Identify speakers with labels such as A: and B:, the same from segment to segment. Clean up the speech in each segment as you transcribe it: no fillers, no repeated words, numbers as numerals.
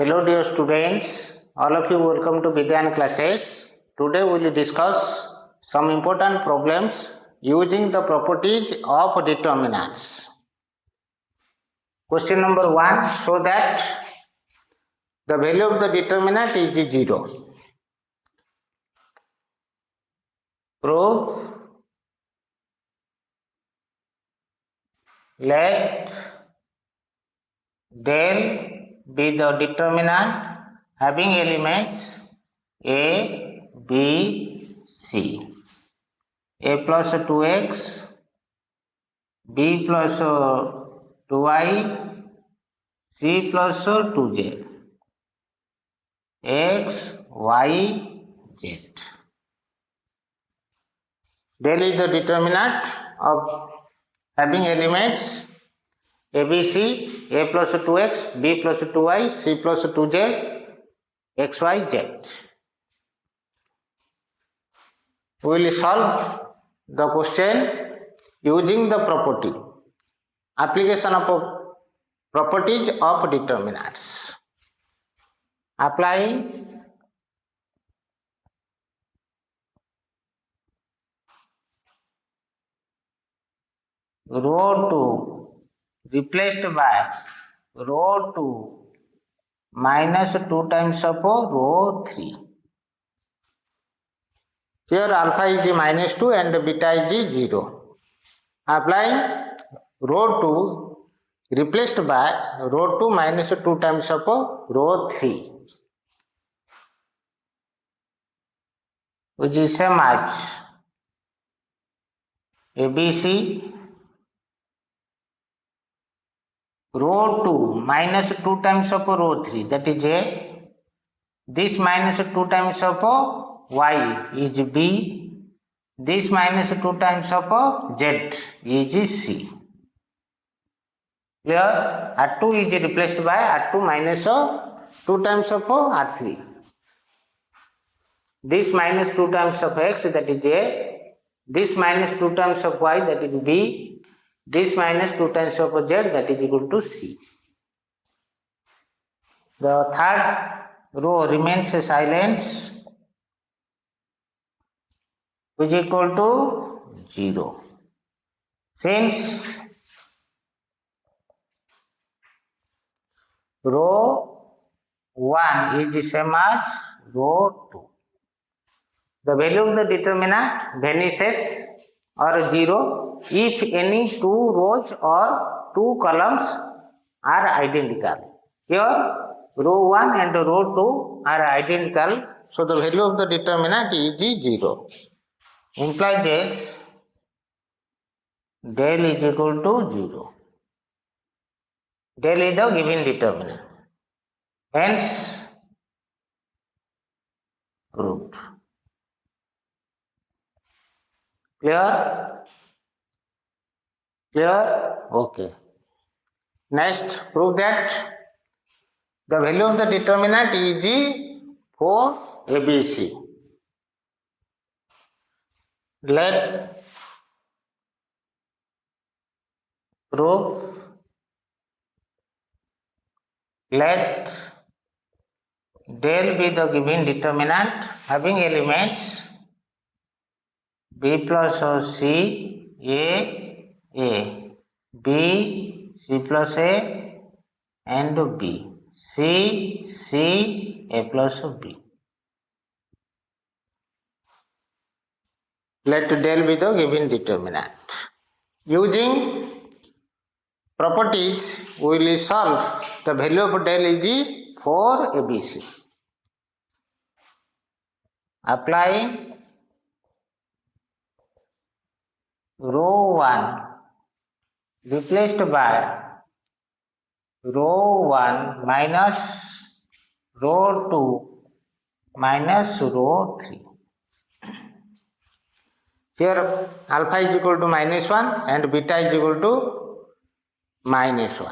A: Hello dear students, all of you welcome to Vidyan classes. Today we will discuss some important problems using the properties of determinants. Question number 1, show that the value of the determinant is 0. Prove let del be the determinant having elements A, B, C. A plus 2x, B plus 2y, C plus 2z, x, y, z. Del is the determinant of having elements A, B, C, A plus 2x, B plus 2y, C plus 2z, x, y, z. We will solve the question using the property, application of properties of determinants. Applying row 2 replaced by row 2 minus 2 times of row 3. Here alpha is minus 2 and beta is 0. Applying row 2 replaced by row 2 minus 2 times of row 3, which is same as ABC row 2 minus 2 times of row 3, that is A. This minus 2 times of y is B. This minus 2 times of z is C. Here R2 is replaced by R2 minus 2 times of R3. This minus 2 times of x, that is A. This minus 2 times of y, that is B. This minus 2 times of z, that is equal to C. The third row remains silent, which is equal to 0. Since row 1 is the same as row 2, the value of the determinant vanishes or 0 if any two rows or two columns are identical. Here row 1 and row 2 are identical, so the value of the determinant is 0. Implies this del is equal to 0. Del is the given determinant. Hence proved. Clear? Clear? Okay. Next, prove that the value of the determinant is for ABC. Let prove let del be the given determinant having elements B plus C, A, B, C plus A, and B, C, A plus B. Let del be the given determinant. Using properties, we will solve the value of del is for ABC. Applying row 1 replaced by row 1 minus row 2 minus row 3. Here alpha is equal to minus 1 and beta is equal to minus 1.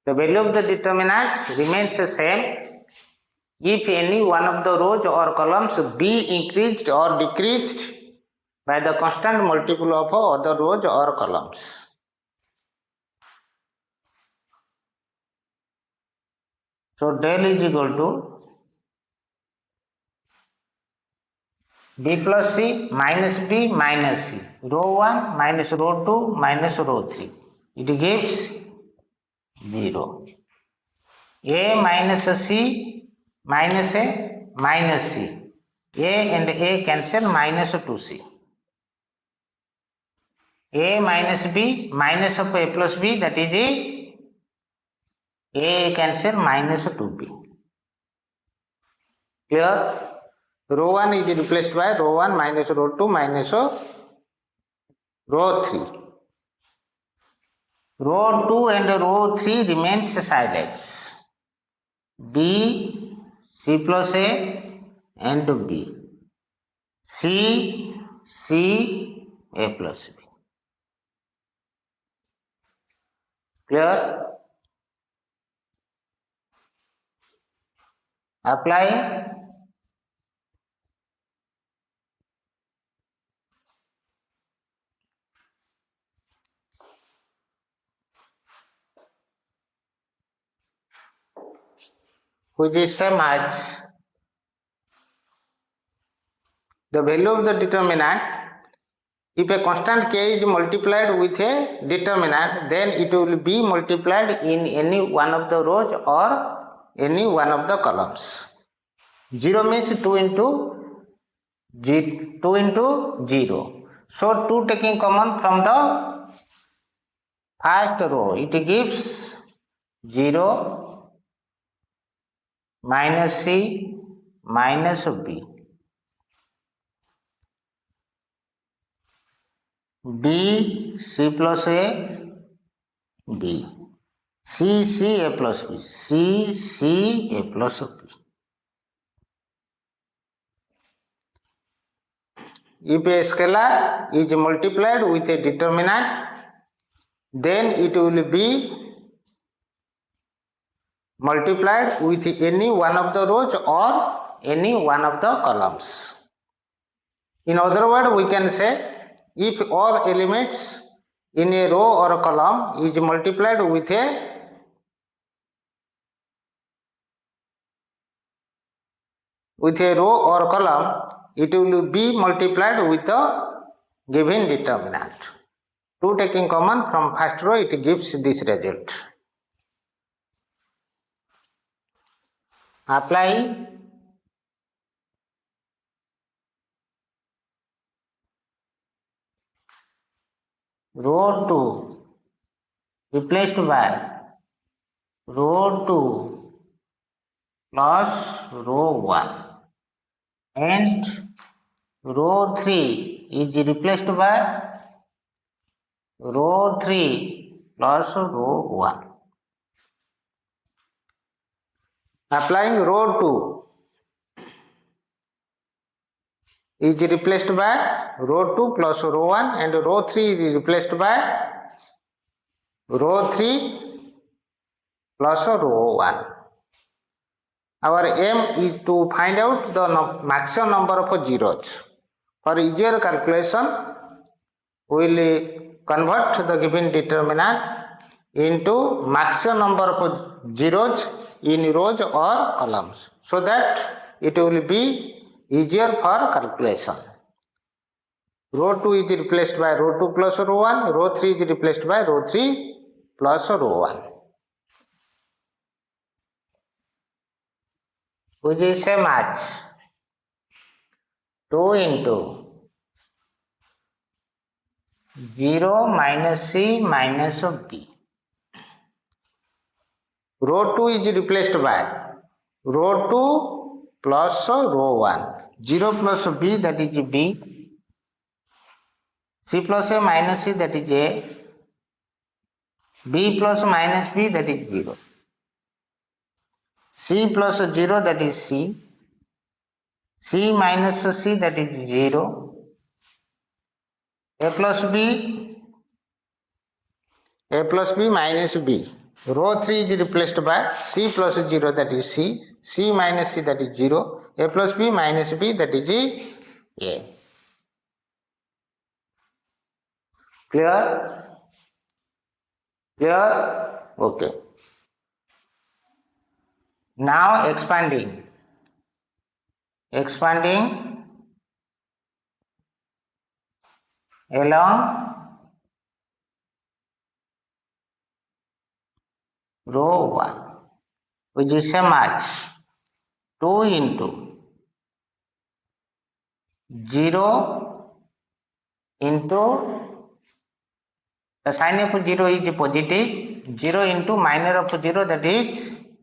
A: The value of the determinant remains the same if any one of the rows or columns be increased or decreased by the constant multiple of other rows or columns. So del is equal to B plus C minus B minus C. Rho 1 minus rho 2 minus rho 3. It gives 0. A minus C minus A minus C. A and A cancel minus 2C. A minus B minus of A plus B, that is A cancel minus 2B. Clear? Rho 1 is replaced by rho 1 minus rho 2 minus rho 3. Rho 2 and rho 3 remains silent. B, C plus A and B. C, C, A plus B. Clear? Apply. Which is same as the value of the determinant. If a constant k is multiplied with a determinant, then it will be multiplied in any one of the rows or any one of the columns. 0 means 2 into 0. So 2 taking common from the first row, it gives 0 minus C minus B. B, C plus A, B. C, C, A plus B. C, C, A plus B. If a scalar is multiplied with a determinant, then it will be multiplied with any one of the rows or any one of the columns. In other words, we can say if all elements in a row or a column is multiplied with a row or column, it will be multiplied with a given determinant. 2 taking common from first row, it gives this result. Apply. Row 2 replaced by row 2 plus row 1, and row 3 is replaced by row 3 plus row 1. Applying row 2 is replaced by row 2 plus row 1, and row 3 is replaced by row 3 plus row 1. Our aim is to find out the maximum number of zeros. For easier calculation, we will convert the given determinant into maximum number of zeros in rows or columns, so that it will be easier for calculation. Row 2 is replaced by row 2 plus row 1, row 3 is replaced by row 3 plus row 1. Which is same as 2 into 0 minus C minus B. Row 2 is replaced by row 2 plus row 1. 0 plus B, that is B. C plus A minus C, that is A. B plus minus B, that is 0. C plus 0, that is C. C minus C, that is 0. A plus B minus B. Row 3 is replaced by C plus 0, that is C. C minus C, that is 0. A plus B minus B, that is A. Clear? Clear? Okay. Now expanding along row 1, which is same as 2 into 0 into the sign of 0 is positive, 0 into minor of 0, that is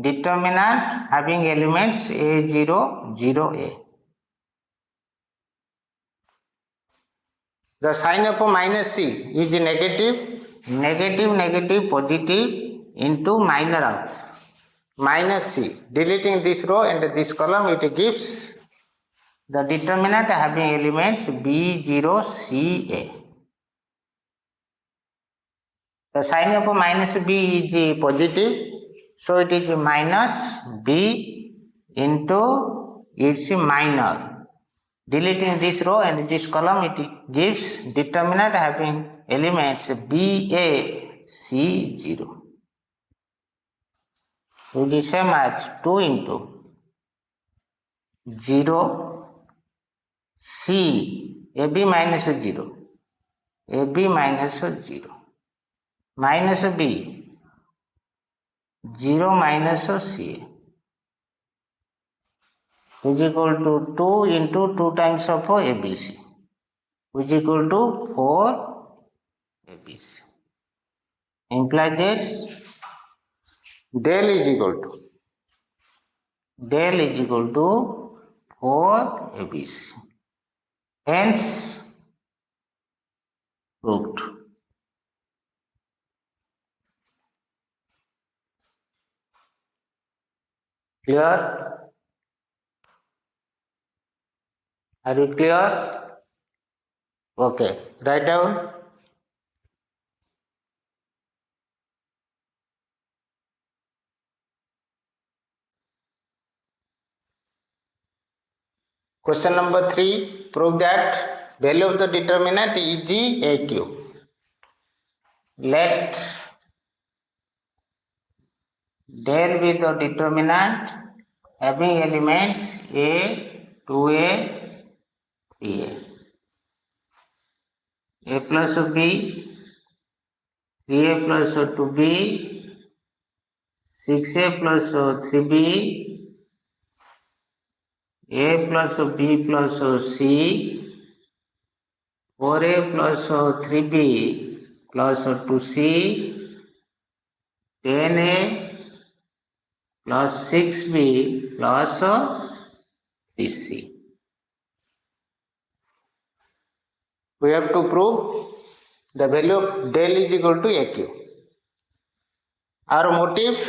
A: determinant having elements a0, 0a. The sign of minus c is negative, negative, positive into minor of minus c. Deleting this row and this column, it gives the determinant having elements b0, ca. The sign of minus b is positive, so it is minus b into its minor. Deleting this row and this column, it gives determinant having elements ba, c0, which is same as 2 into 0 c ab minus 0, ab minus 0, minus b 0 minus ca, which is equal to 2 into 2 times of abc, which is equal to 4 abc. Implies this del is equal to 4 abc. Hence proved. Clear? Are you clear? Okay, write down. Question number 3, prove that value of the determinant is aq. Let del be the determinant having elements a, 2a, 3a, a plus b, 3a plus 2b, 6a plus 3b, a plus b plus c, 4a plus 3b plus 2c, 10a plus 6b plus 3c. We have to prove the value of del is equal to aq. Our motive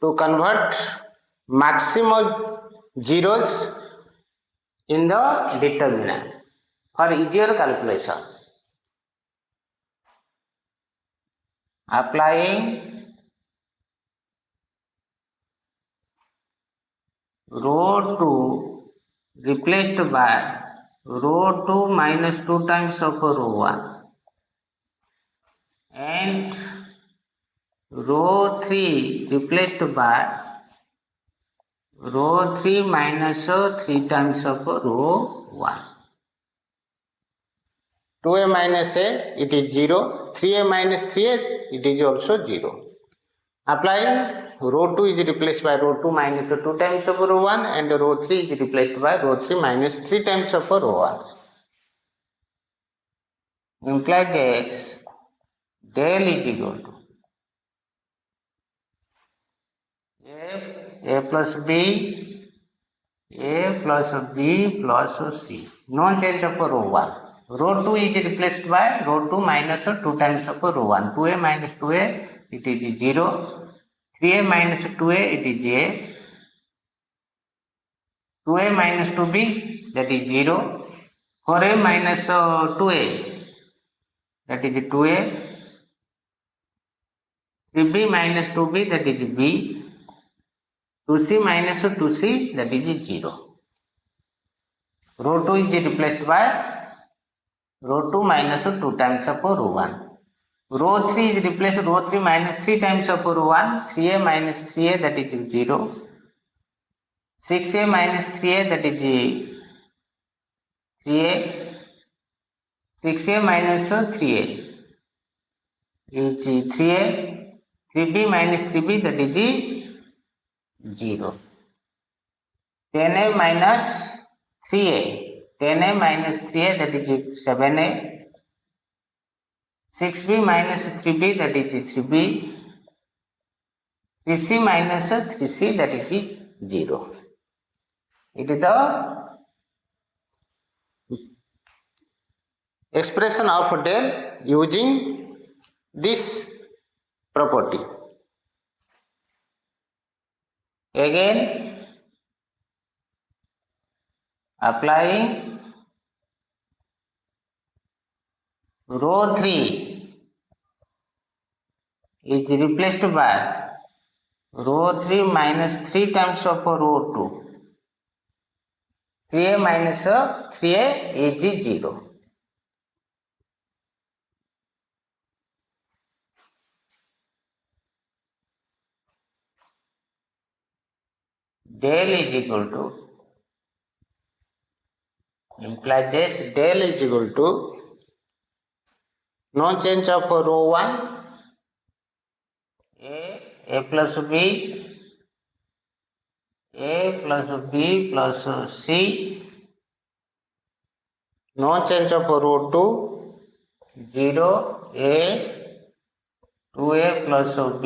A: to convert maximum zeros in the determinant for easier calculation. Applying row 2 replaced by row 2 minus 2 times of row 1 and row 3 replaced by row 3 minus 3 times of row 1. 2a minus a, it is 0. 3a minus 3a, it is also 0. Applying row 2 is replaced by row 2 minus 2 times of row 1 and row 3 is replaced by row 3 minus 3 times of row 1. Implies as del is equal to a plus b, a plus b plus c. No change of row 1. Row 2 is replaced by row 2 minus 2 times of row 1. 2a minus 2a, it is 0. 3a minus 2a, it is a. 2a minus 2b, that is 0. 4a minus 2a, that is 2a. 3b minus 2b, that is b. 2c minus 2c, that is 0. Row 2 is replaced by row 2 minus 2 times of row 1. Row 3 is replaced row 3 minus 3 times of row 1, 3a minus 3a that is 0, 6a minus 3a that is 3a, 6a minus 3a is 3a, 3b minus 3b that is 0, 10a minus 3a, 10a minus 3a that is 7a, 6b minus 3b that is 3b, 3c minus 3c that is 0. It is the expression of del using this property. Again, applying row 3 is replaced by row 3 minus 3 times of row 2. 3a minus 3a is 0. Del is equal to, implies this, del is equal to no change of row 1, a plus b, a plus b plus c, no change of row 2, 0, a, 2a plus b,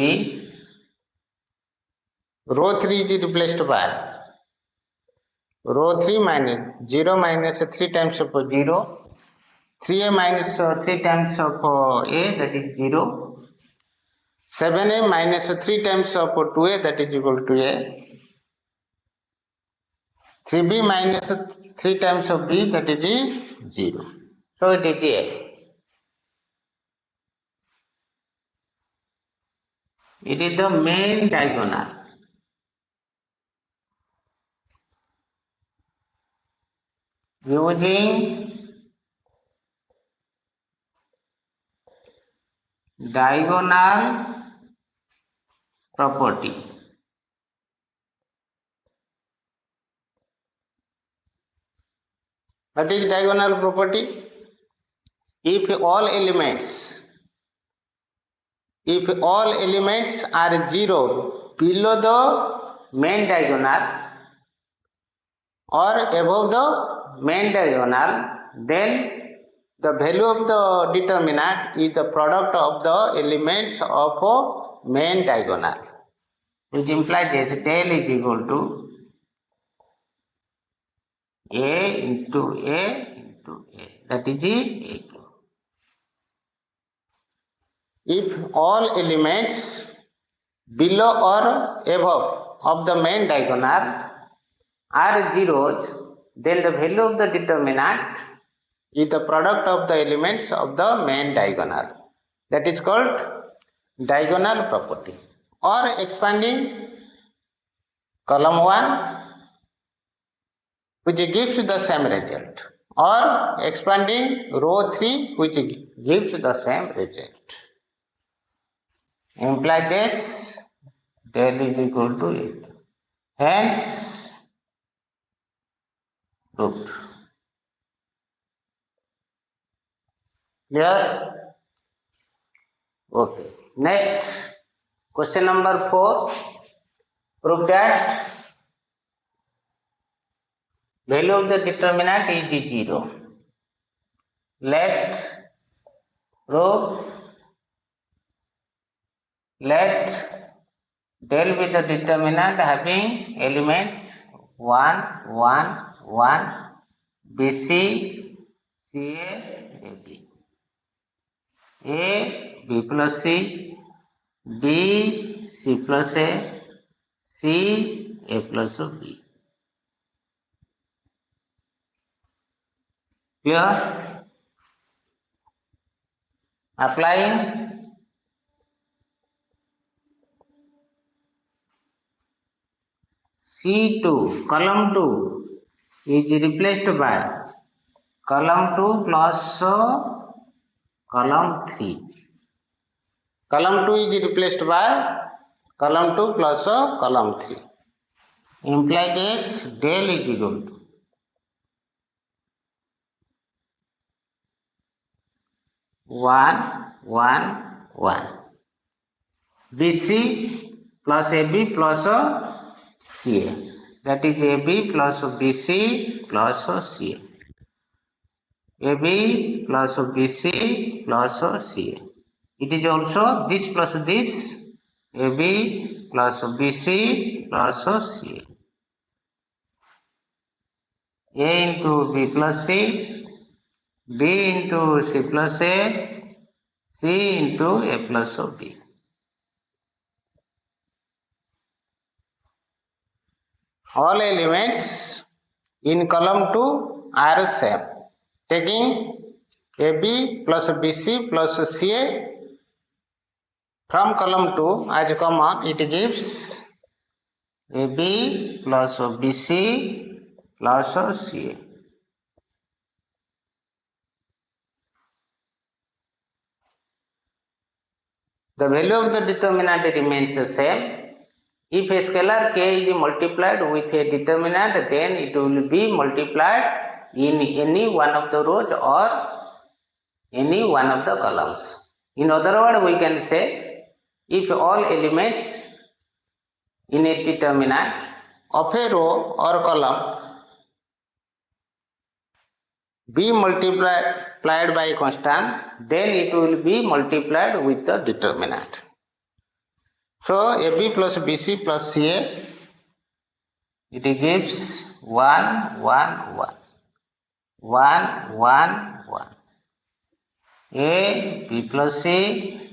A: row 3 is replaced by row 3 minus 0 minus 3 times of 0, 3a minus 3 times of a that is 0, 7a minus 3 times of 2a that is equal to a, 3b minus 3 times of b that is 0. So it is a. It is the main diagonal. Using diagonal property. What is diagonal property? If all elements are 0 below the main diagonal or above the main diagonal, then the value of the determinant is the product of the elements of main diagonal, which implies this del is equal to a into a into a, that is a. If all elements below or above of the main diagonal are zeros, then the value of the determinant is the product of the elements of the main diagonal. That is called diagonal property. Or expanding column 1, which gives the same result, or expanding row 3, which gives the same result. Implies this del is equal to it. Hence, proved. Clear? Okay. Next, question number 4. Prove that value of the determinant is 0. Let del with the determinant having element 1, 1, 1, BC, CA, AB. A, B plus C, B, C plus A, C, A plus B. Clear? Applying C2, column 2 is replaced by column 2 plus column 3. Column 2 is replaced by column 2 plus column 3. Implies this del is equal to 1, 1, 1. BC plus AB plus CA. That is AB plus BC plus CA. AB plus BC plus CA. It is also this plus this, AB plus BC plus CA. A into B plus C, B into C plus A, C into A plus B. All elements in column 2 are same. Taking AB plus BC plus CA from column 2 as common, it gives AB plus BC plus CA. The value of the determinant remains the same. If a scalar k is multiplied with a determinant, then it will be multiplied in any one of the rows or any one of the columns. In other words, we can say if all elements in a determinant of a row or column be multiplied by a constant, then it will be multiplied with the determinant. So AB plus BC plus CA, it gives 1, 1, 1. 1, 1, 1. A, B plus C,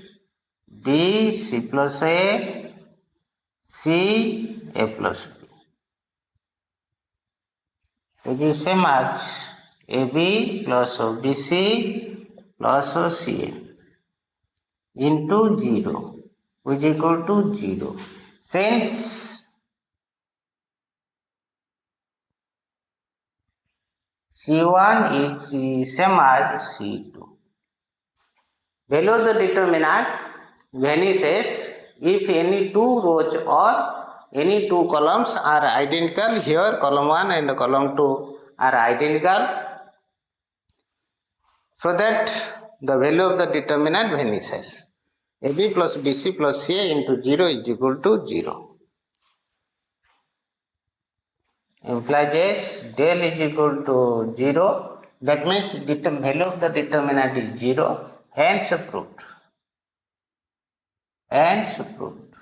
A: B, C plus A, C, A plus B. It is same as AB plus BC plus CA into 0, which is equal to 0. Since C1 is same as C2, value of the determinant vanishes if any two rows or any two columns are identical. Here column 1 and column 2 are identical, so that the value of the determinant vanishes. AB plus BC plus CA into 0 is equal to 0. Implies this del is equal to 0. That means value of the determinant is 0. Hence proved. Hence proved.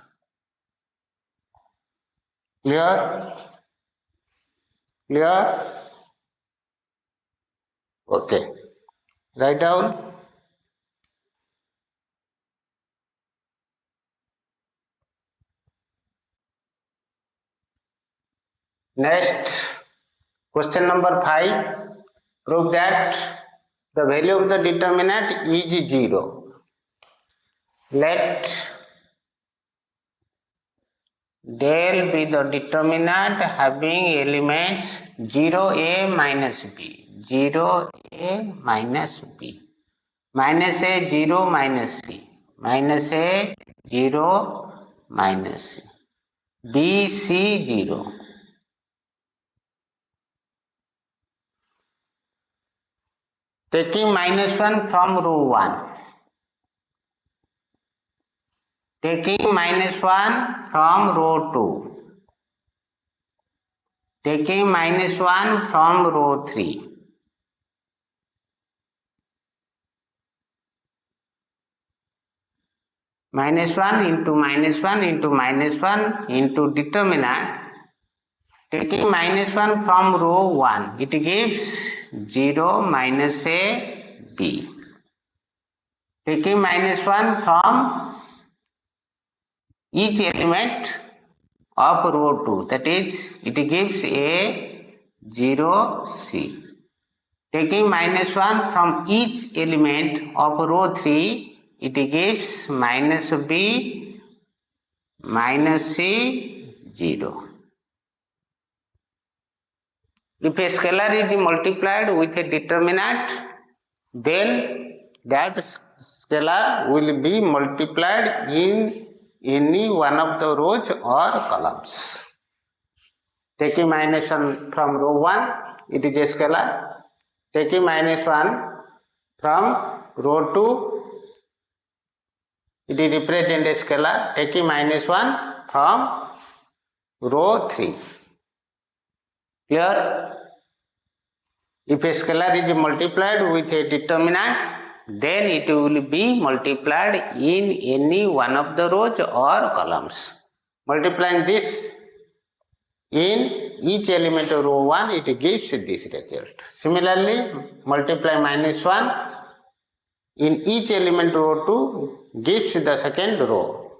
A: Clear? Clear? Okay. Write down. Next, question number 5. Prove that the value of the determinant is 0. Let del be the determinant having elements 0a minus b, 0a minus b, minus a 0 minus c, minus a 0 minus c, b c 0. Taking minus 1 from row 1. Taking minus 1 from row 2. Taking minus 1 from row 3. Minus 1 into minus 1 into minus 1 into determinant. Taking minus 1 from row 1, it gives 0 minus a b. Taking minus 1 from each element of row 2, that is, it gives a 0 c. Taking minus 1 from each element of row 3, it gives minus b minus c 0. If a scalar is multiplied with a determinant, then that scalar will be multiplied in any one of the rows or columns. Taking minus 1 from row 1, it is a scalar. Taking minus 1 from row 2, it is represent a scalar. Taking minus 1 from row 3. Clear? If a scalar is multiplied with a determinant, then it will be multiplied in any one of the rows or columns. Multiplying this in each element of row 1, it gives this result. Similarly, multiply minus 1 in each element row 2 gives the second row.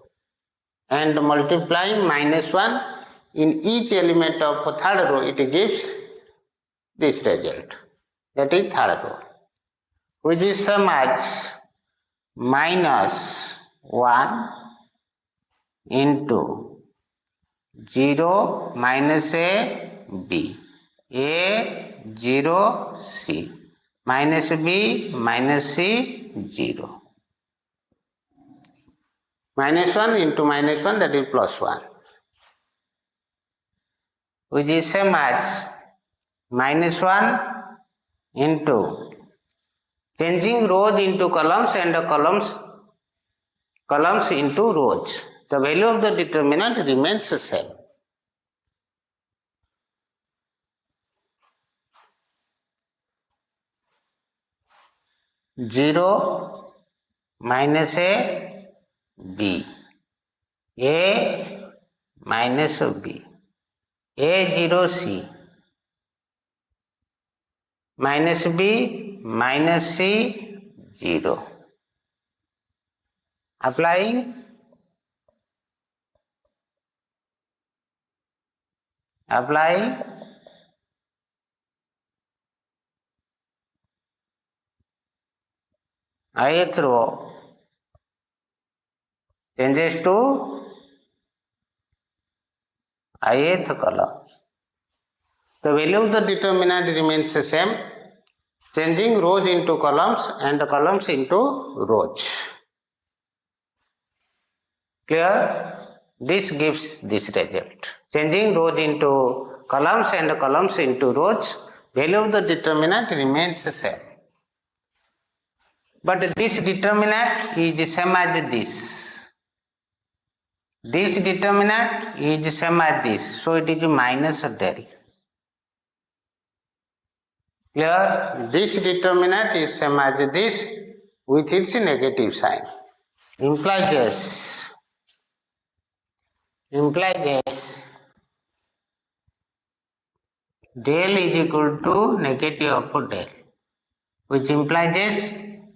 A: And multiplying minus 1 in each element of third row, it gives this result. That is third row, which is same as minus 1 into 0 minus a 0 c minus b minus c 0. Minus 1 into minus 1, that is plus 1, which is same as minus 1 into changing rows into columns and columns into rows. The value of the determinant remains the same. Zero minus a b, a minus b, a0 c minus b minus c 0. Applying ith row changes to ith column. The value of the determinant remains the same, changing rows into columns and columns into rows. Clear? This gives this result. Changing rows into columns and columns into rows, value of the determinant remains the same. But this determinant is same as this. This determinant is same as this, so it is minus del. Clear? This determinant is same as this with its negative sign. Implies del is equal to negative of del, which implies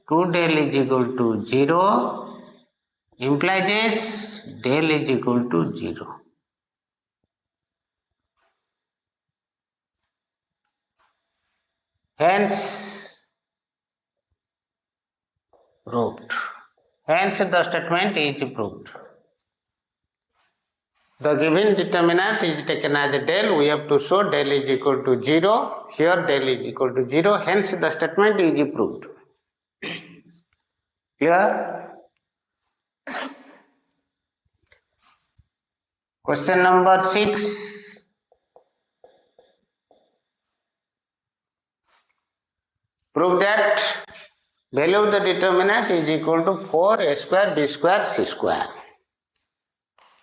A: 2 del is equal to 0, implies del is equal to 0. Hence proved. Hence the statement is proved. The given determinant is taken as del. We have to show del is equal to 0. Here del is equal to 0. Hence the statement is proved. Clear? Question number 6. Prove that value of the determinant is equal to 4a square b square c square.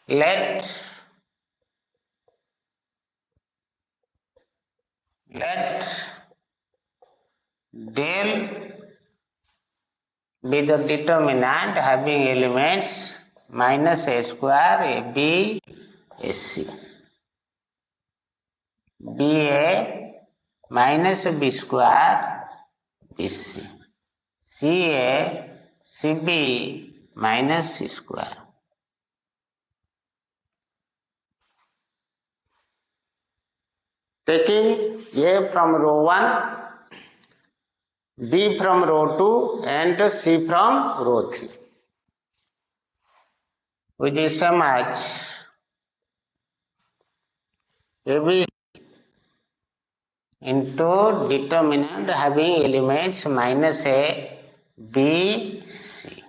A: Let del be the determinant having elements minus a square, a b, a c. ba minus b square, bc. ca, cb minus c square. Taking a from row 1, b from row 2 and c from row 3, which is same as ab into determinant having elements minus a, b, c.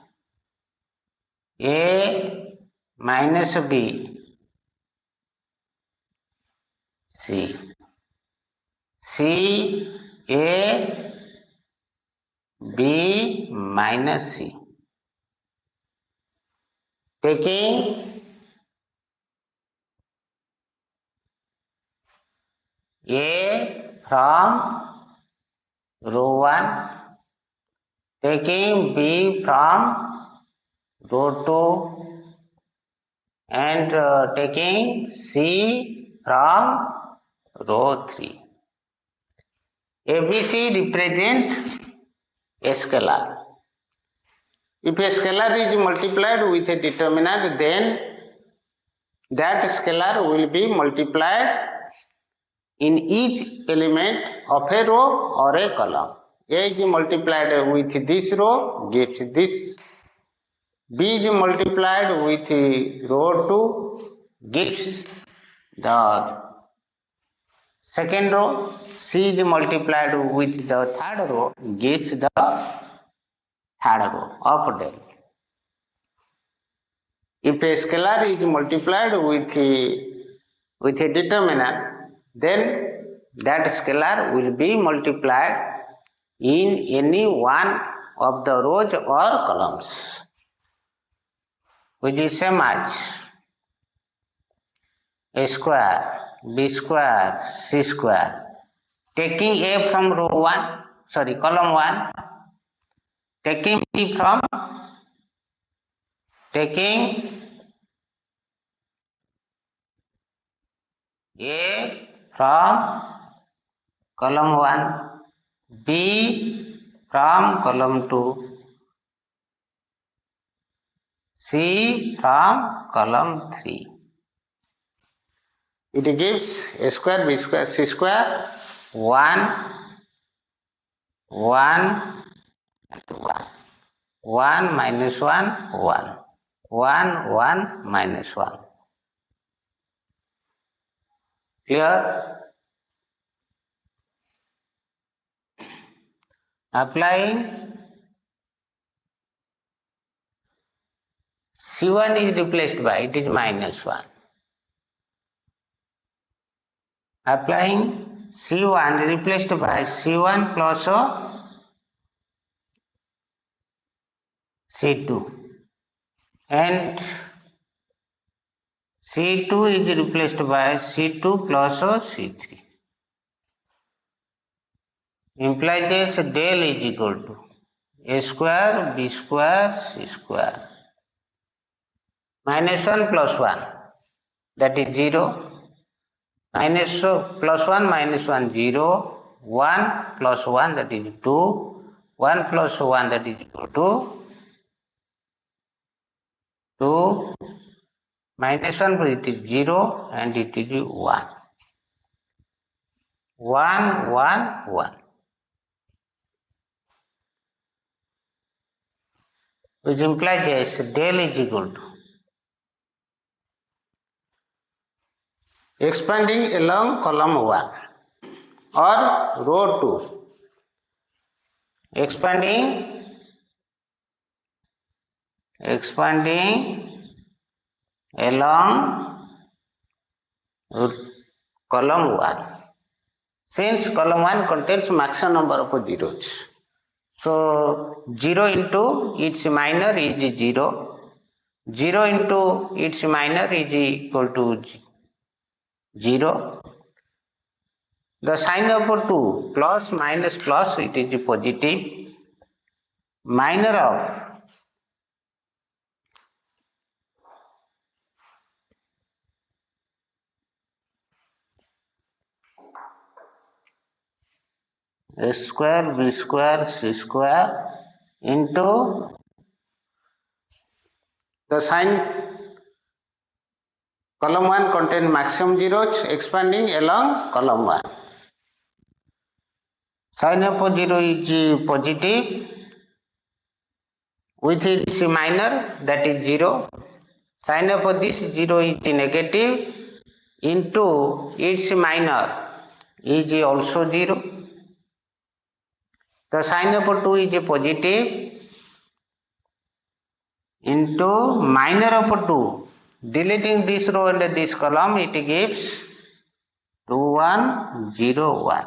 A: A minus B, C, C, A, B minus C. Taking A from row 1, taking B from row 2, and taking C from row 3. ABC represent a scalar. If a scalar is multiplied with a determinant, then that scalar will be multiplied in each element of a row or a column. A is multiplied with this row gives this. B is multiplied with row 2 gives the second row. C is multiplied with the third row gives the third row of del. If a scalar is multiplied with a determinant, then that scalar will be multiplied in any one of the rows or columns, which is same as A square, B square, C square. Taking A from column 1, taking B from, taking A from column 1, B from column 2, C from column 3. It gives A square, B square, C square, 1, 1, and 1. 1 minus 1, 1. 1, 1 minus 1. Clear? Applying C1 is replaced by, it is minus 1. Applying C1 replaced by C1 plus C2. And C2 is replaced by C2 plus C3. Implies del is equal to A square, B square, C square. Minus 1 plus 1, that is 0. Minus plus 1 minus 1, 0. 1 plus 1, that is 2. 1 plus 1, that is equal to 2. Minus 1, it is 0 and it is 1. 1, 1, 1. Which implies yes, del is equal to expanding along column 1 or row 2. Expanding along column 1. Since column 1 contains maximum number of zeros, so 0 into its minor is 0. 0 into its minor is equal to 0. The sign of 2 plus minus plus, it is positive. Minor of A square, B square, C square into the sign column 1 contains maximum zeros expanding along column 1. Sign of 0 is positive with its minor, that is 0. Sign of this 0 is negative into its minor is also 0. The sign of 2 is positive into minor of 2. Deleting this row and this column, it gives 2 1 0 1,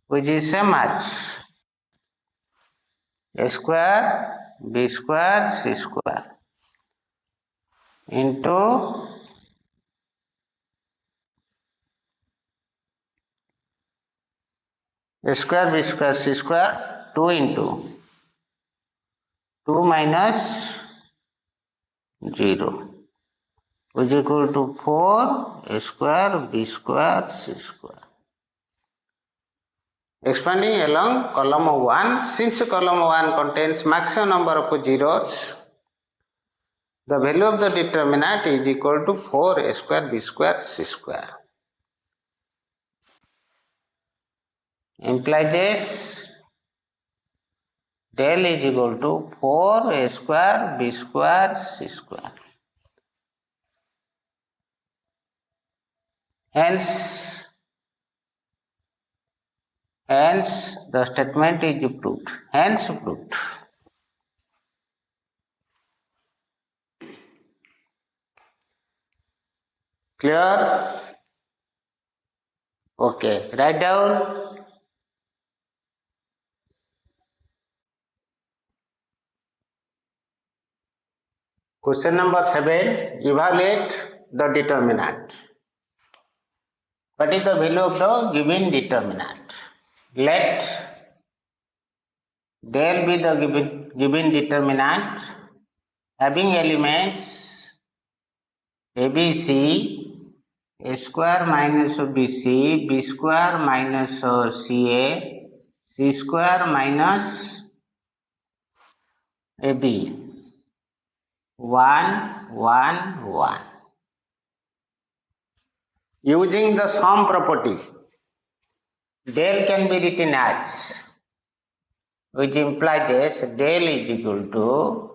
A: which is same as a square b square c square into a square b square c square 2 into 2 minus 0, which is equal to 4 a square b square c square. Expanding along column 1, since column 1 contains maximum number of zeros, the value of the determinant is equal to 4 a square b square c square. Implies del is equal to 4 a square b square c square. Hence the statement is proved. Hence proved. Clear? Okay, write down. Question number 7. Evaluate the determinant. What is the value of the given determinant? Let del be the given determinant having elements ABC, a square minus BC, b square minus CA, c square minus AB. 1 1 1. Using the sum property, del can be written as, which implies del is equal to,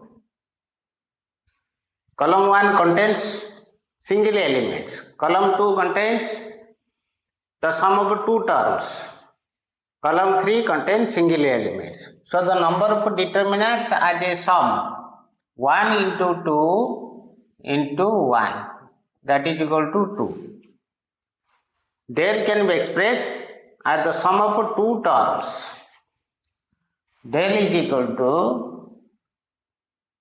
A: column 1 contains single elements, column 2 contains the sum of two terms, column 3 contains single elements. So the number of determinants as a sum 1 into 2 into 1, that is equal to 2. Del can be expressed as the sum of two terms. Del is equal to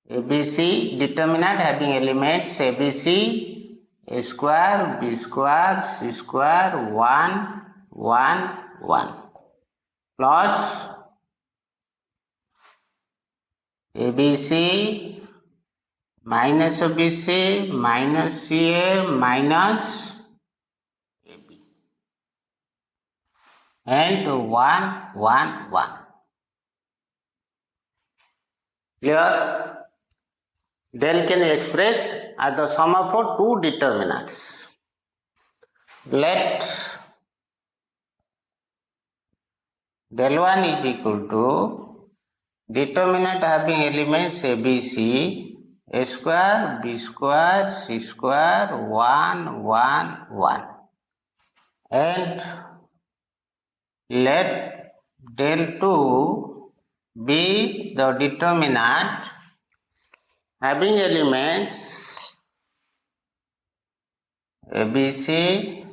A: ABC, determinant having elements ABC, a square, b square, c square, 1 1 1, plus ABC minus BC minus CA minus AB, and 1 1 1. Clear? Del can be expressed as the sum of two determinants. Let del 1 is equal to determinant having elements ABC, a square, b square, c square, 1 1 1, and let del 2 be the determinant having elements ABC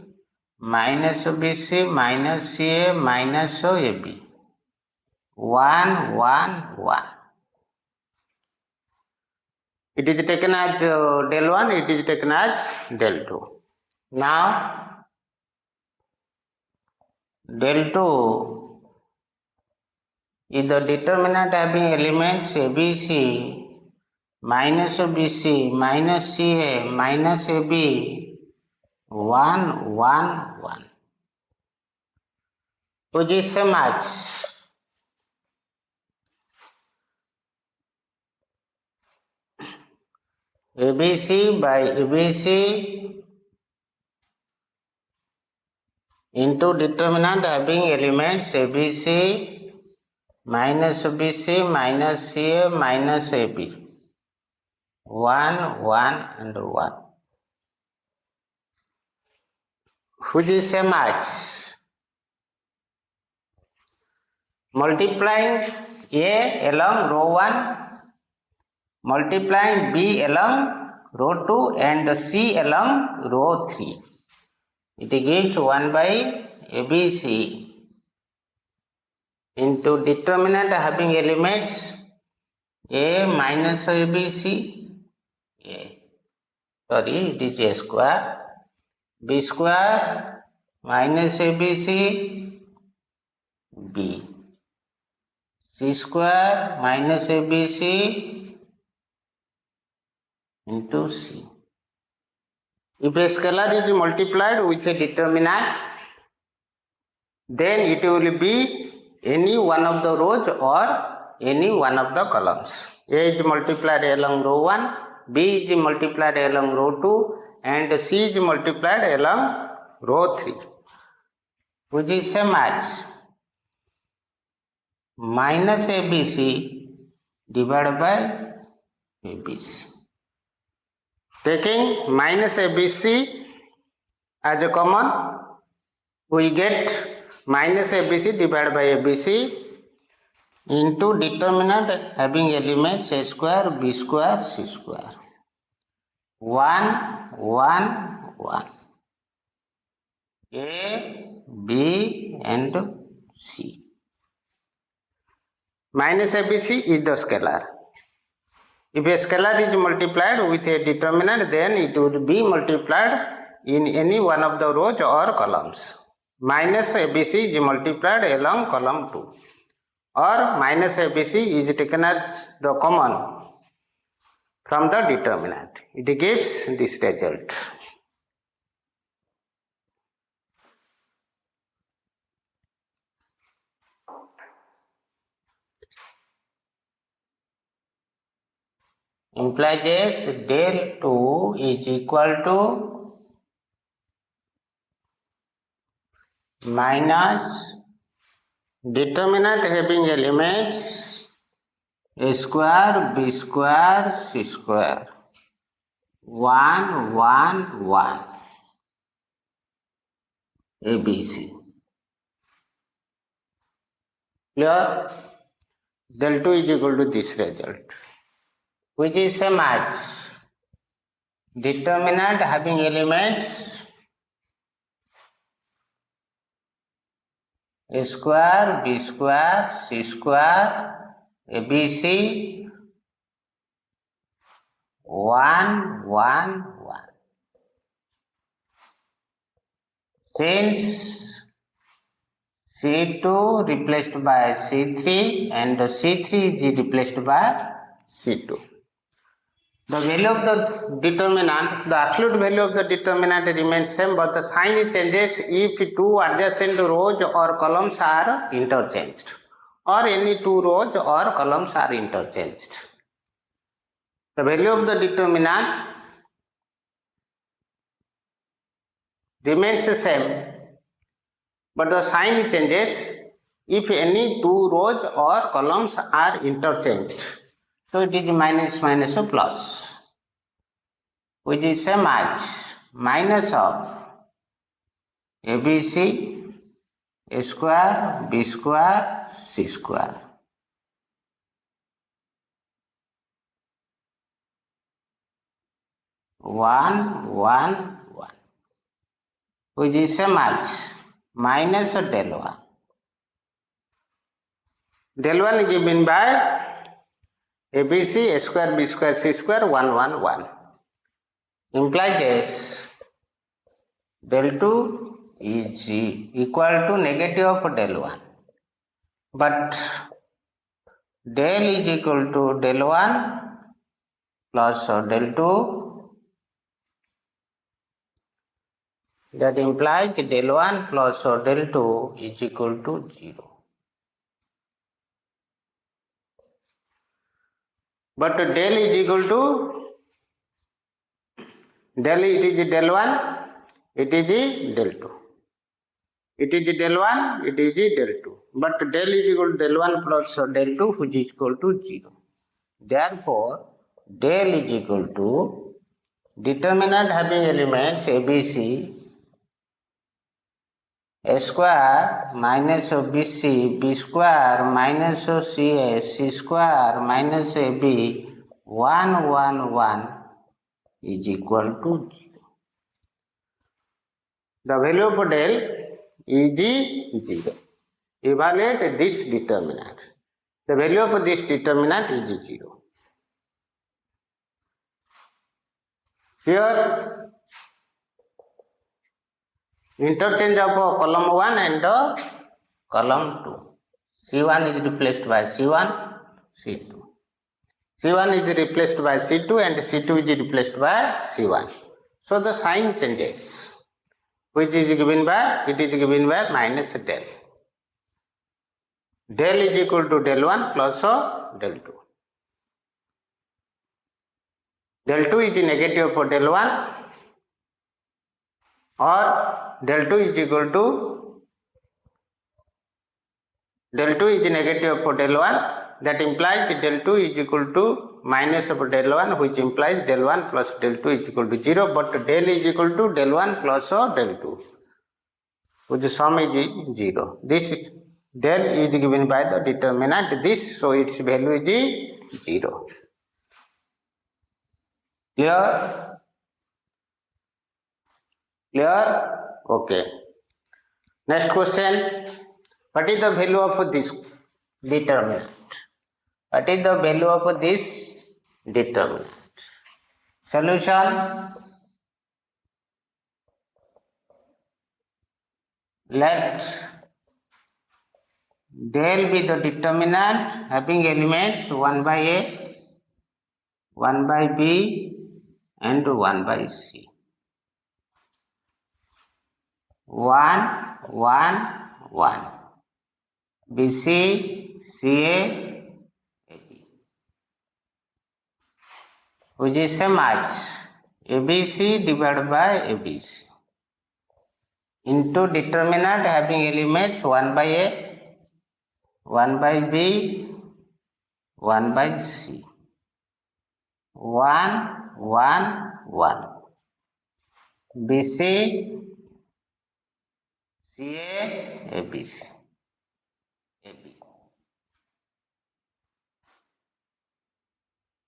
A: minus BC minus CA minus AB, 1 1 1. It is taken as del 1, it is taken as del 2. Now del 2 is the determinant having elements ABC minus BC minus CA minus AB, 1 1 1, which is same as ABC by ABC into determinant having elements ABC minus BC minus CA minus AB, 1 1 and 1, which is same as multiplying A along row 1 multiplying B along row 2 and C along row 3. It gives 1 by ABC into determinant having elements A minus ABC, it is A square, B square minus ABC, B, C square minus ABC into C. If a scalar is multiplied with a determinant, then it will be any one of the rows or any one of the columns. A is multiplied along row 1, B is multiplied along row 2 and C is multiplied along row 3, which is same as minus ABC divided by ABC. Taking minus ABC as a common, we get minus ABC divided by ABC into determinant having elements A square, B square, C square. 1, 1, 1. A, B and C. Minus ABC is the scalar. If a scalar is multiplied with a determinant, then it would be multiplied in any one of the rows or columns. Minus ABC is multiplied along column 2. Or minus ABC is taken as the common from the determinant. It gives this result. Implies del 2 is equal to minus determinant having elements A square, B square, C square. 1, 1, 1. ABC. Clear? Del 2 is equal to this result, which is same as determinant having elements A square, B square, C square, ABC, 1, 1, 1. Since C2 replaced by C3 and C3 is replaced by C2. The value of the determinant, the absolute value of the determinant remains same, but the sign changes if two adjacent rows or columns are interchanged, or any two rows or columns are interchanged. The value of the determinant remains the same, but the sign changes if any two rows or columns are interchanged. So it is minus minus or plus, which is same as minus of ABC, A square, B square, C square. One, one, one, which is same as minus of del 1. Del 1 given by ABC, A square, B square, C square, 1, 1, 1. Implies del 2 is equal to negative of del 1. But del is equal to del 1 plus del 2. That implies del 1 plus del 2 is equal to 0. But del is equal to del, it is del 1, it is del 2. It is del 1, it is del 2. But del is equal to del 1 plus del 2, which is equal to 0. Therefore, del is equal to determinant having elements ABC A square minus of BC, B square minus of CA, C square minus AB, 1, 1, 1 is equal to 0. The value of del is 0. Evaluate this determinant. The value of this determinant is 0. Here, interchange of column 1 and column 2. C1 is replaced by C1, C2. C1 is replaced by C2 and C2 is replaced by C1. So the sign changes. Which is given by? It is given by minus del. Del is equal to del 1 plus del 2. Del 2 is negative for del 1 or del 2 is equal to del 2 is negative for del 1, that implies del 2 is equal to minus of del 1, which implies del 1 plus del 2 is equal to 0, but del is equal to del 1 plus del 2, which sum is 0. This del is given by the determinant this, so its value is 0. Clear? Clear? Okay. Next question. What is the value of this determinant? What is the value of this determinant? Solution. Let del be the determinant having elements 1 by A, 1 by B and 1 by C. 1, 1, 1. BC, CA, AB. Which is same as ABC divided by ABC into determinant having elements 1 by A, 1 by B, 1 by C. 1, 1, 1. BC, CA, ABC. AB.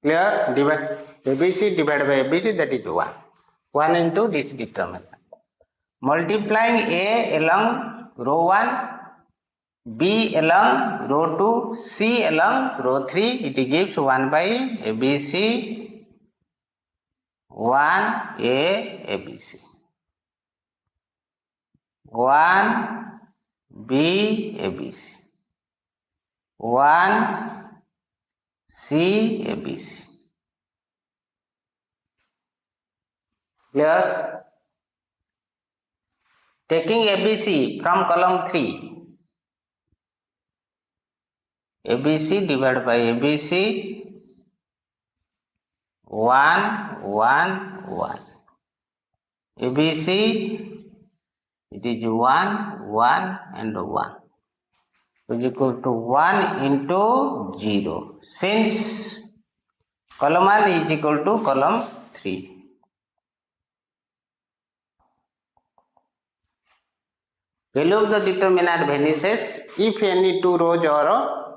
A: Clear? Divide ABC divided by ABC, that is 1. 1 into this determinant. Multiplying A along row 1, B along row 2, C along row 3, it gives 1 by ABC, 1 A ABC, 1 B ABC, 1 C ABC. Clear? Taking ABC from column 3, ABC divided by ABC, 1, 1, 1. ABC, it is 1, 1 and 1. Is equal to 1 into 0. Since column 1 is equal to column 3. Value of the determinant vanishes if any two rows or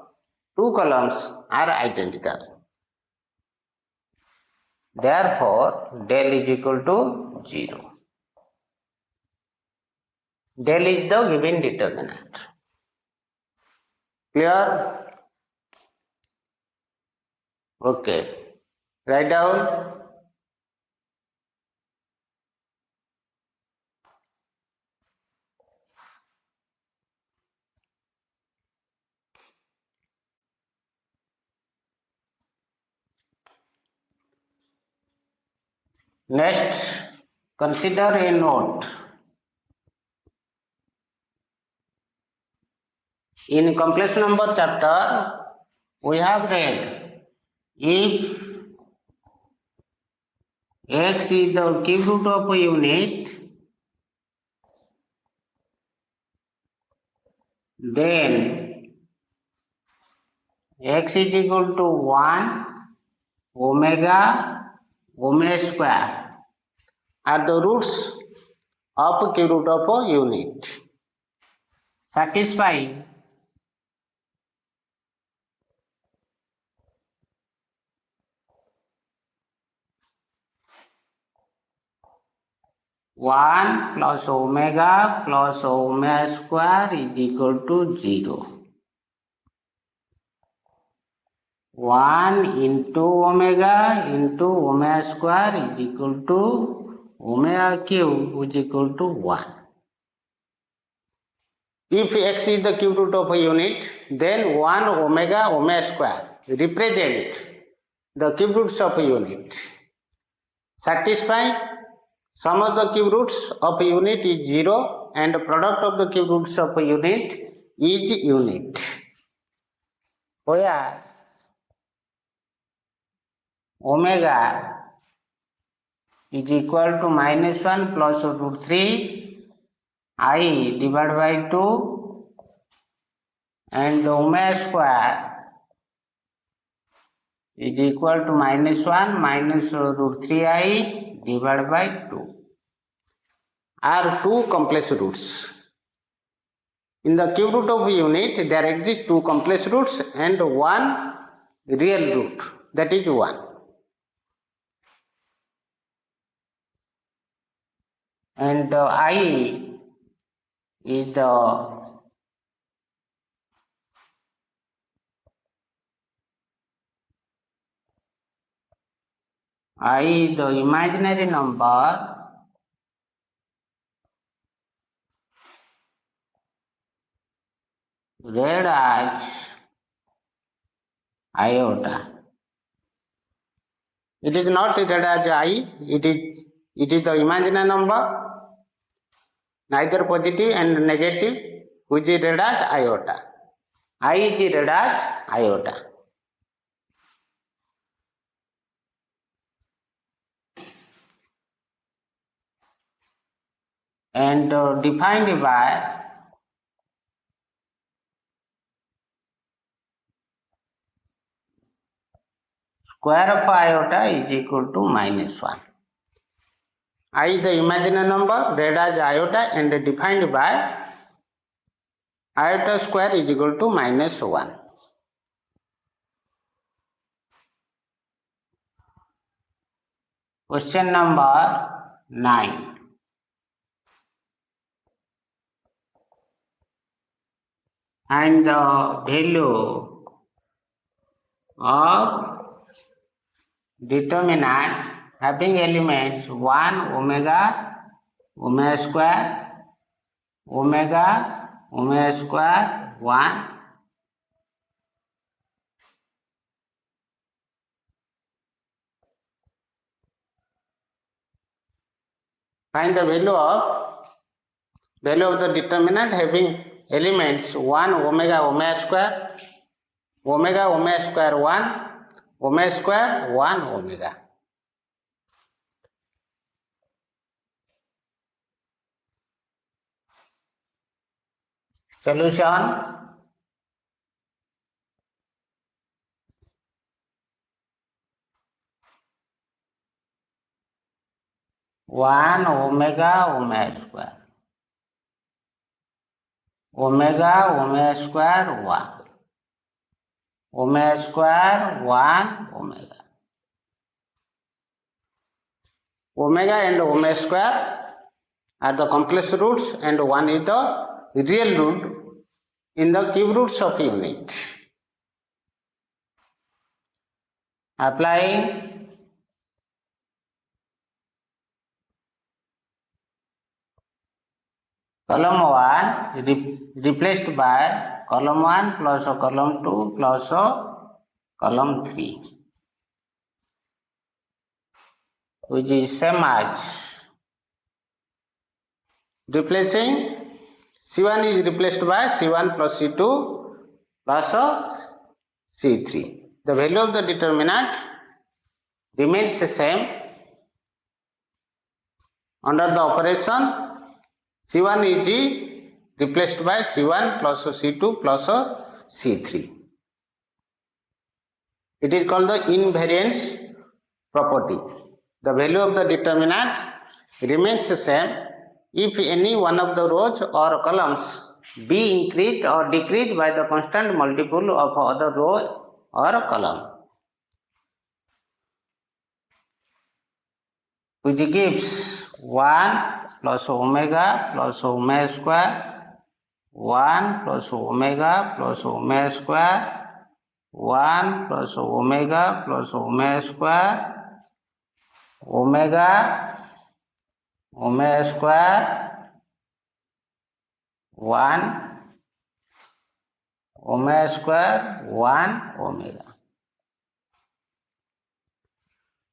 A: two columns are identical. Therefore, del is equal to 0. Del is the given determinant. Clear? Okay. Write down. Next, consider a note. In complex number chapter, we have read if x is the cube root of a unit, then x is equal to 1 omega square are the roots of cube root of a unit. satisfy one plus omega square is equal to 0. 1 into omega square is equal to omega cube is equal to 1. If x is the cube root of a unit, then 1 omega square represent the cube roots of a unit. Satisfy sum of the cube roots of a unit is 0 and product of the cube roots of a unit is unit. Where omega is equal to minus 1 plus root 3 I divided by 2 and omega square is equal to minus 1 minus root 3I divided by 2 are two complex roots. In the cube root of a unit, there exist two complex roots and one real root, that is 1. And I is the imaginary number read as iota. It is not read as I, it is the imaginary number, neither positive and negative, which is read as iota. I is read as iota. And defined by square of iota is equal to minus 1. I is the imaginary number read as iota and defined by iota square is equal to minus 1. Question number 9. And the value of determinant having elements 1 omega square 1. Find the value of the determinant having elements 1 omega square 1 omega square 1 omega. Solution. One omega square. Omega square 1. Omega square 1 omega. Omega and omega square are the complex roots and 1 is the real root in the cube roots of unit. Applying column 1 replaced by column 1 plus column 2 plus column 3, which is same as replacing C1 is replaced by C1 plus C2 plus C3. The value of the determinant remains the same. Under the operation, C1 is replaced by C1 plus C2 plus C3. It is called the invariance property. The value of the determinant remains the same if any one of the rows or columns be increased or decreased by the constant multiple of other row or column, which gives 1 plus omega square, 1 plus omega square, 1 plus omega square, omega square, 1 omega square, 1 omega.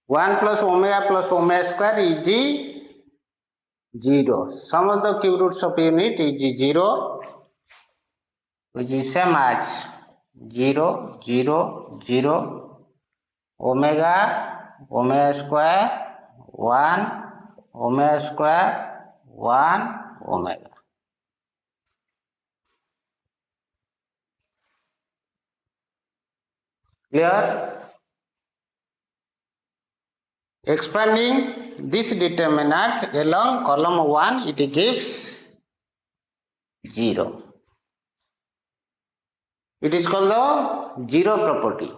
A: 1 plus omega square is 0. Sum of the cube roots of unit is 0, which is same as 0, 0, 0, omega square, 1, omega square, 1, omega. Clear? Expanding this determinant along column 1, it gives 0. It is called the zero property.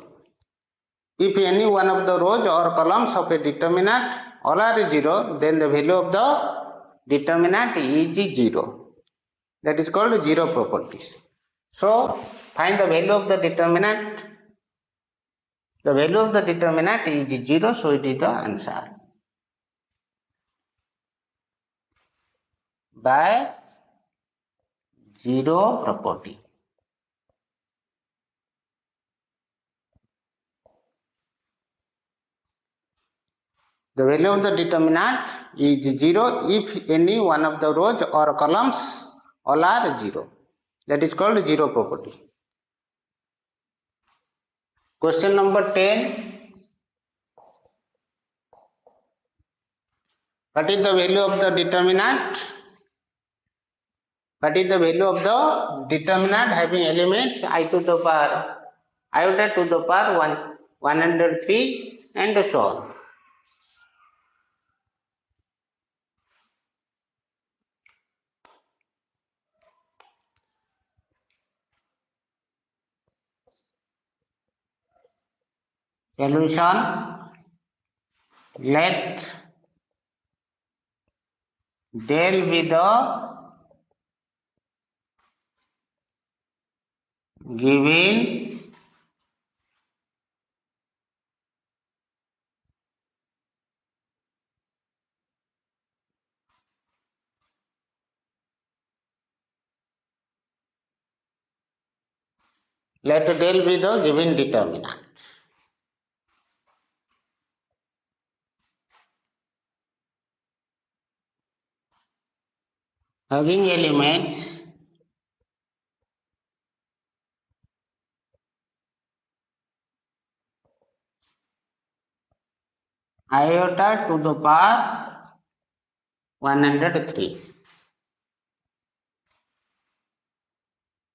A: If any one of the rows or columns of a determinant all are 0, then the value of the determinant is 0. That is called zero properties. So, find the value of the determinant. The value of the determinant is 0, so it is the answer. By zero property. The value of the determinant is 0 if any one of the rows or columns all are 0. That is called zero property. Question number 10. What is the value of the determinant? What is the value of the determinant having elements I to the power, iota to the power 103 and so on? Solution. Let del be the given let del be the given determinant. Having elements iota to the power 103,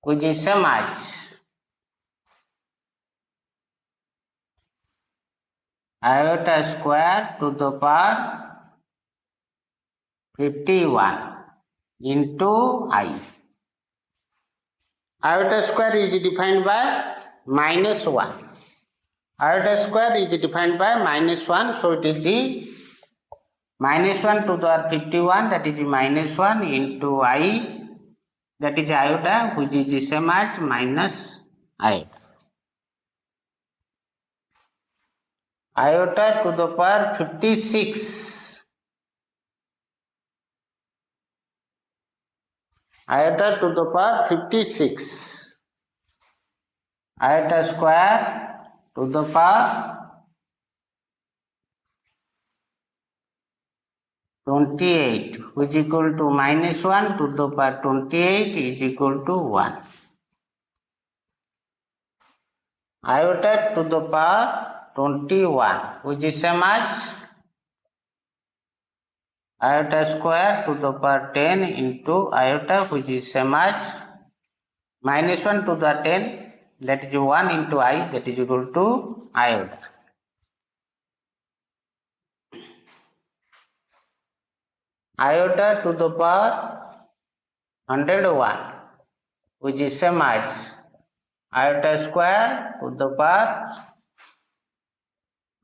A: which is same as iota square to the power 51 into I. Iota square is defined by minus 1. Iota square is defined by minus 1, so it is minus 1 to the power 51, that is minus 1 into I, that is iota, which is the same as minus iota. Iota to the power 56. Iota to the power 56. Iota square to the power 28, which is equal to minus 1 to the power 28 is equal to 1. Iota to the power 21, which is same as iota square to the power 10 into iota, which is same as minus 1 to the 10, that is 1 into I, that is equal to iota. Iota to the power 101, which is same as iota square to the power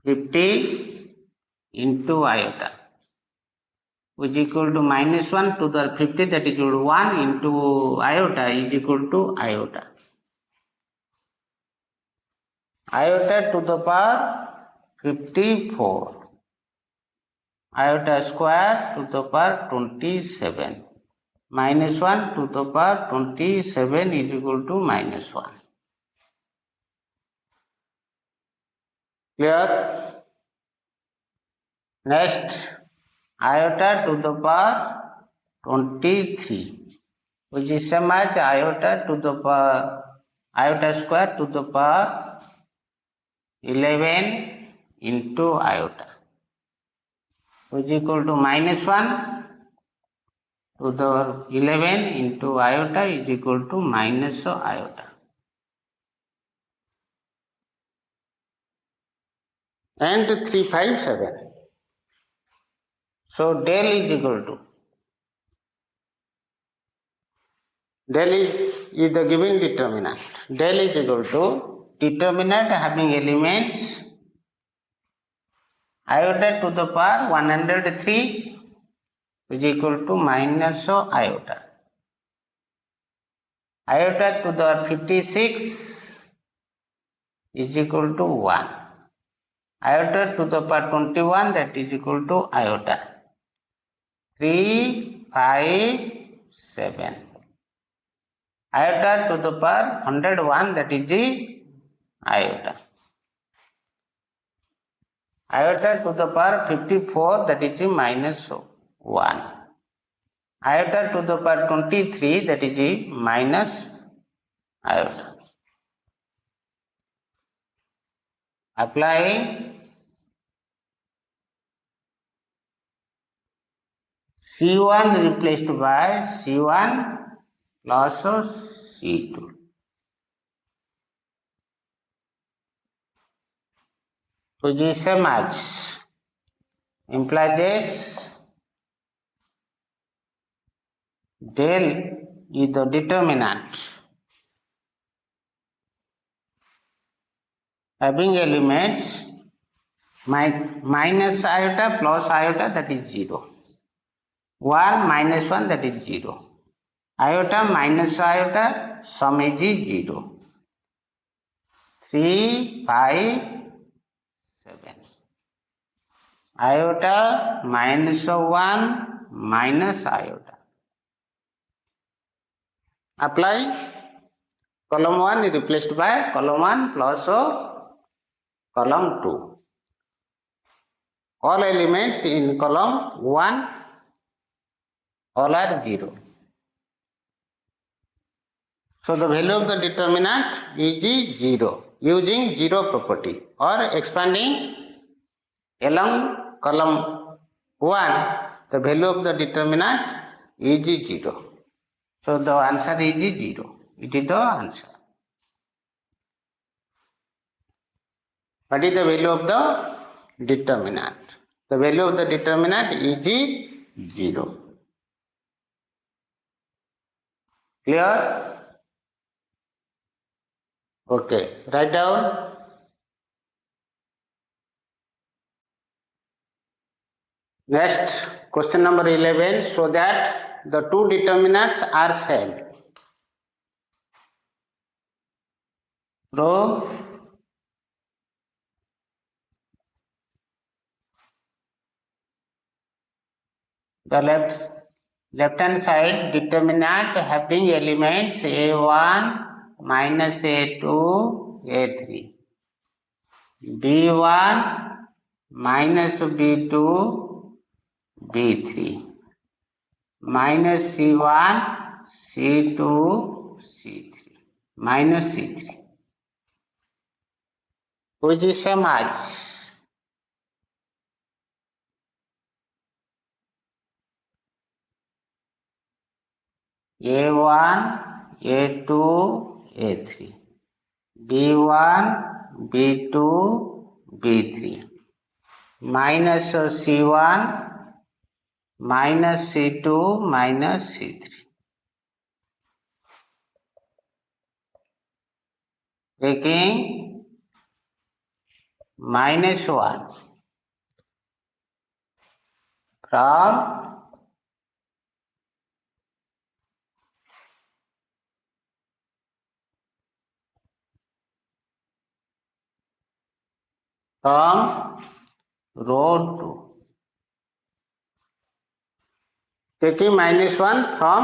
A: 50 into iota, which is equal to minus 1 to the 50, that is equal to 1 into iota is equal to iota. Iota to the power 54. Iota square to the power 27. Minus 1 to the power 27 is equal to minus 1. Clear? Next, iota to the power 23, which is same as iota to the power iota square to the power 11 into iota, which is equal to minus 1 to the 11 into iota is equal to minus iota. And 357. So del is equal to, del is the given determinant. Del is equal to determinant having elements iota to the power 103 is equal to minus iota. Iota to the 56 is equal to 1. Iota to the power 21, that is equal to iota. 3, 5, 7. Iota to the power 101, that is iota. Iota to the power 54, that is minus 1. Iota to the power 23, that is minus iota. Applying C1 replaced by C1 plus C2. Which is same as implies del is the determinant having elements minus iota plus iota, that is 0. 1 minus 1, that is 0. Iota minus iota, sum is 0. 3, 5, 7. Iota minus 1 minus iota. Apply column 1 is replaced by column 1 plus column 2. All elements in column 1 all are 0. So the value of the determinant is 0 using 0 property, or expanding along column 1, the value of the determinant is 0. So the answer is 0. It is the answer. What is the value of the determinant? The value of the determinant is 0. Clear? Okay, write down. Next, question number 11, so that the two determinants are same. So, the left hand side determinant having elements A1 minus A2, A3. B1 minus B2, B3. Minus C1, C2, C3. Minus C3. Which is same as A1, A2, A3, B1, B2, B3, minus C1, minus C2, minus C3. taking minus 1 from row 2. Taking minus 1 from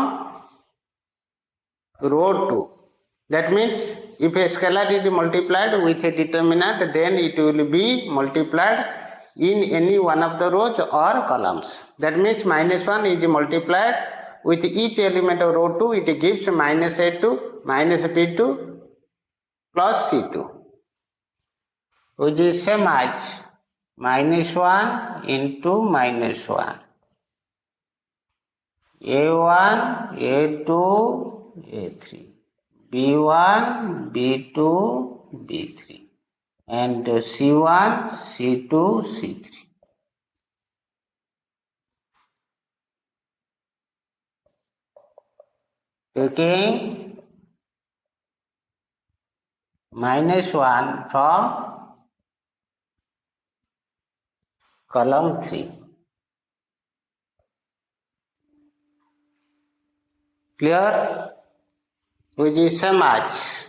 A: row 2. That means if a scalar is multiplied with a determinant, then it will be multiplied in any one of the rows or columns. That means minus 1 is multiplied with each element of row 2, it gives minus A2, minus B2 plus C2, which is same as minus 1 into minus 1. A1, A2, A3, B1, B2, B3, and C1, C2, C3. Taking minus 1 from column 3. Clear? Which is same as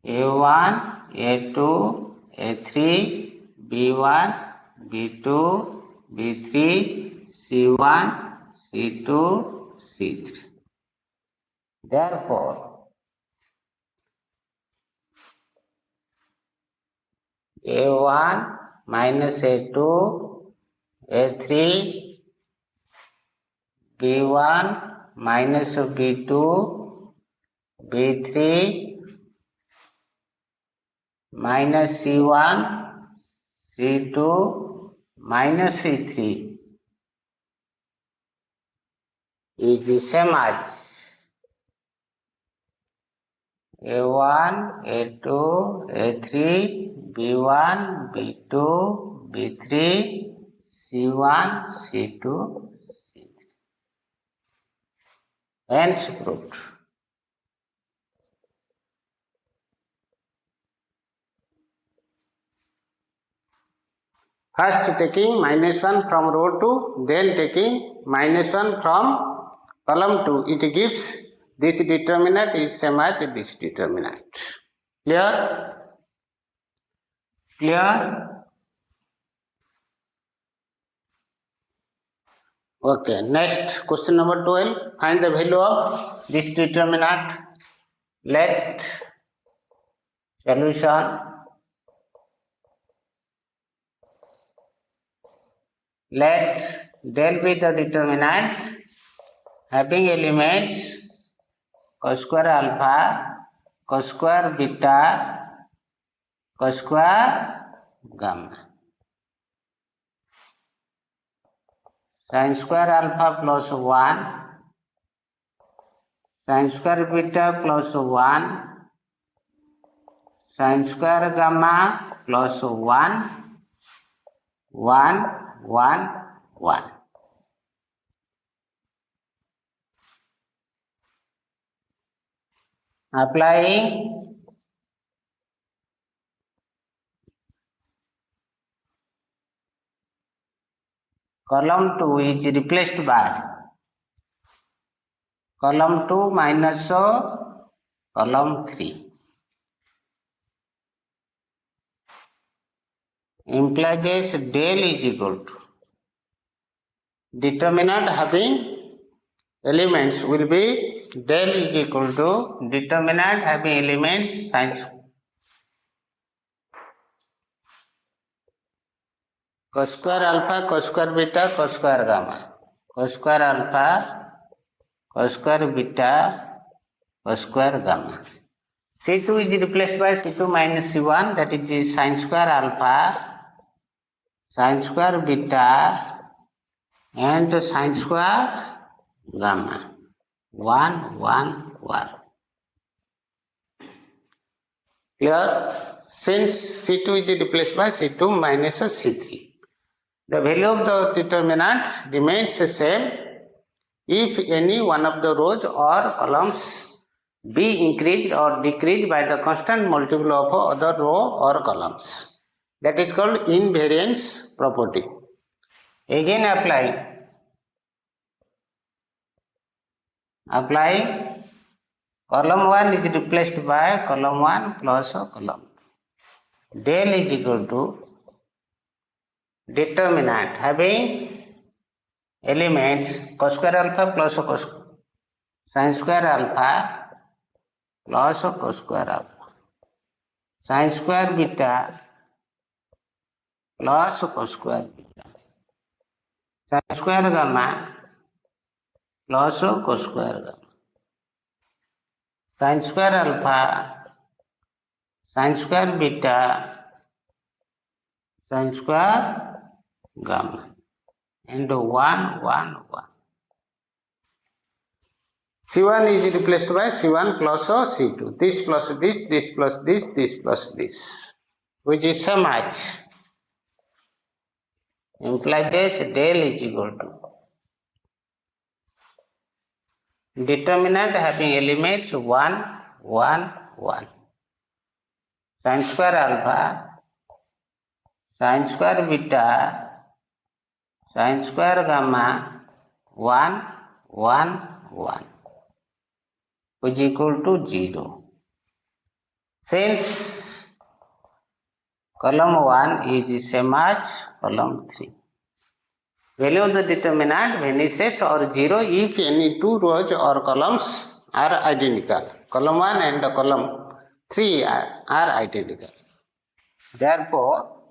A: A1, A2, A3, B1, B2, B3, C1, C2, C3. Therefore, A1 minus A2, A3, B1 minus B2, B3 minus C1, C2 minus C3 is the same as A1, A2, A3, B1, B2, B3, C1, C2, C3. Hence proved. First taking minus 1 from row 2, then taking minus 1 from column 2. It gives this determinant is same as this determinant. Clear? Clear? Okay, next question number 12. Find the value of this determinant. Let solution. Let del be the determinant having elements cos square alpha, cos square beta, cos square gamma. Sin square alpha plus 1, sin square beta plus 1, sin square gamma plus 1, 1, 1, 1. Applying column 2 is replaced by column 2 minus column 3. Implies del is equal to determinant having elements will be del is equal to determinant having elements sin cos square alpha, cos square beta, cos square gamma, cos square alpha, cos square beta, cos square gamma. C2 is replaced by C2 minus C1, that is sin square alpha, sin square beta, and sin square gamma. 1, 1, 1. Clear? Since C2 is replaced by C2 minus C3. The value of the determinant remains the same. if any one of the rows or columns be increased or decreased by the constant multiple of other row or columns. That is called invariance property. Again apply column 1 is replaced by column 1 plus column 2. Del is equal to determinant having elements cos square alpha plus cos sin square alpha plus cos square alpha, sin square beta plus cos square beta, sin square gamma plus cos square gamma, sin square alpha, sin square beta, sin square gamma, and 1, 1, 1. C1 is replaced by C1 plus C2. This plus this, this plus this, this plus this, which is same as. Imply this del is equal to determinant having elements 1, 1, 1. Sin square alpha, sin square beta, sin square gamma, 1, 1, 1, which is equal to 0. Since column 1 is same as column 3. Value of the determinant vanishes or 0 if any two rows or columns are identical. Column 1 and column 3 are identical. Therefore,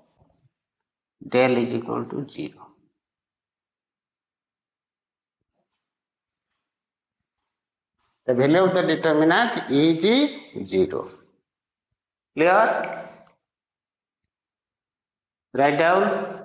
A: del is equal to 0. The value of the determinant is 0. Clear? Write down.